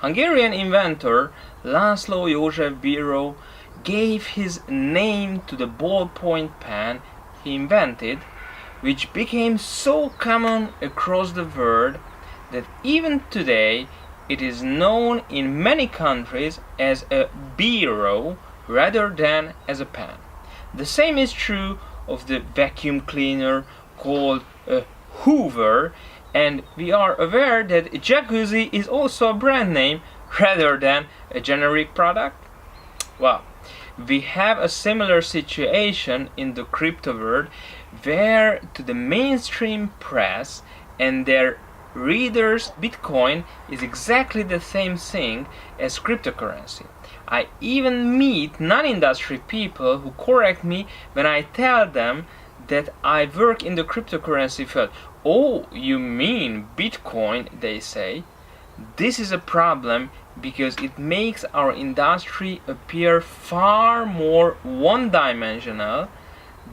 Hungarian inventor László József Bíró gave his name to the ballpoint pen he invented, which became so common across the world that even today it is known in many countries as a biro rather than as a pen. The same is true of the vacuum cleaner called a hoover, and we are aware that Jacuzzi is also a brand name rather than a generic product. Well, we have a similar situation in the crypto world, where to the mainstream press and their readers, Bitcoin is exactly the same thing as cryptocurrency. I even meet non-industry people who correct me when I tell them that I work in the cryptocurrency field. Oh, you mean Bitcoin, they say. This is a problem because it makes our industry appear far more one-dimensional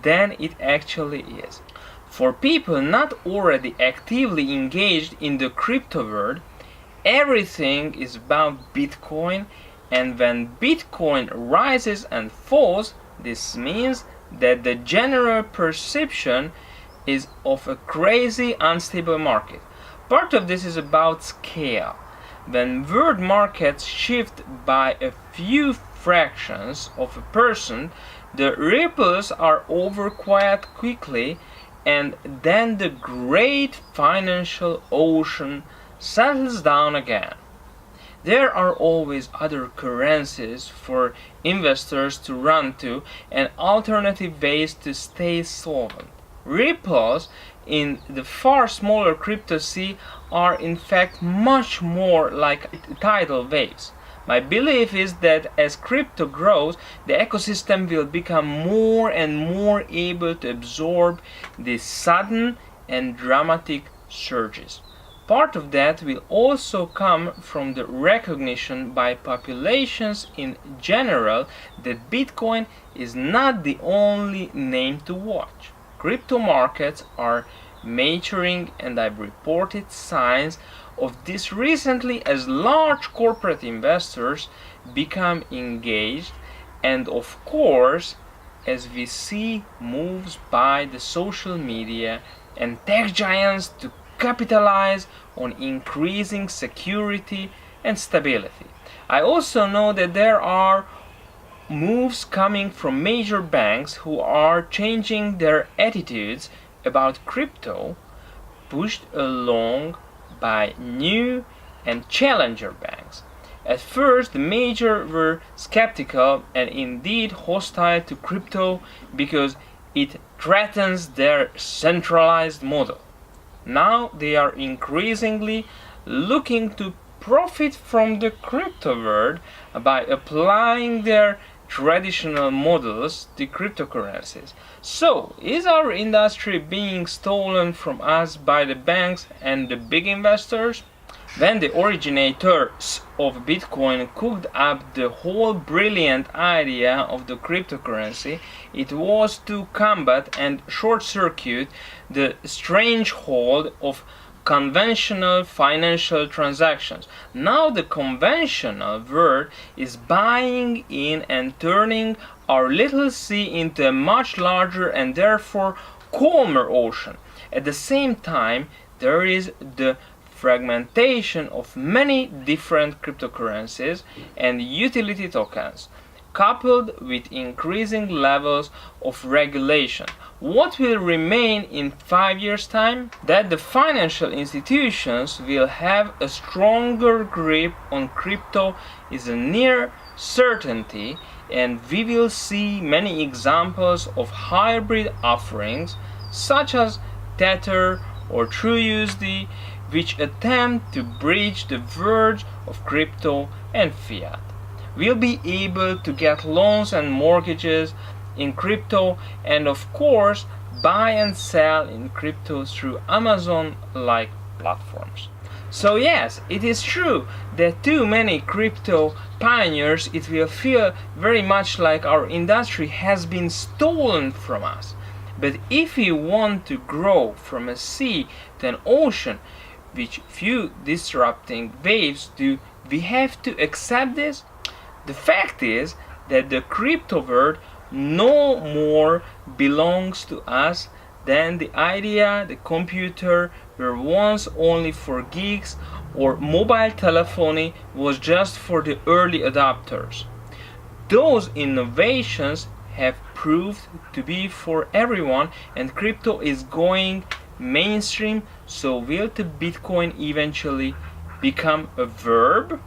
than it actually is. For people not already actively engaged in the crypto world, everything is about Bitcoin, and when Bitcoin rises and falls, this means that the general perception is of a crazy, unstable market. Part of this is about scale. When world markets shift by a few fractions of a percent, the ripples are over quite quickly, and then the great financial ocean settles down again. There are always other currencies for investors to run to and alternative ways to stay solvent. Ripples in the far smaller crypto sea are in fact much more like tidal waves. My belief is that as crypto grows, the ecosystem will become more and more able to absorb these sudden and dramatic surges. Part of that will also come from the recognition by populations in general that Bitcoin is not the only name to watch. Crypto markets are maturing, and I've reported signs of this recently as large corporate investors become engaged, and of course as we see moves by the social media and tech giants to capitalize on increasing security and stability. I also know that there are moves coming from major banks who are changing their attitudes about crypto, pushed along by new and challenger banks. At first, the major were skeptical and indeed hostile to crypto because it threatens their centralized model. Now they are increasingly looking to profit from the crypto world by applying their traditional models to cryptocurrencies. So, is our industry being stolen from us by the banks and the big investors? When the originators of Bitcoin cooked up the whole brilliant idea of the cryptocurrency, it was to combat and short-circuit the strange hold of conventional financial transactions. Now the conventional world is buying in and turning our little sea into a much larger and therefore calmer ocean. At the same time, there is the fragmentation of many different cryptocurrencies and utility tokens, coupled with increasing levels of regulation. What will remain in 5 years' time? That the financial institutions will have a stronger grip on crypto is a near certainty, and we will see many examples of hybrid offerings such as Tether or TrueUSD, which attempt to bridge the verge of crypto and fiat. We'll be able to get loans and mortgages in crypto, and of course buy and sell in crypto through Amazon-like platforms. So yes, it is true that too many crypto pioneers, it will feel very much like our industry has been stolen from us. But if we want to grow from a sea to an ocean, which few disrupting waves do, we have to accept this? The fact is that the crypto world no more belongs to us than the idea the computer were once only for geeks or mobile telephony was just for the early adopters. Those innovations have proved to be for everyone, and crypto is going mainstream. So will the Bitcoin eventually become a verb?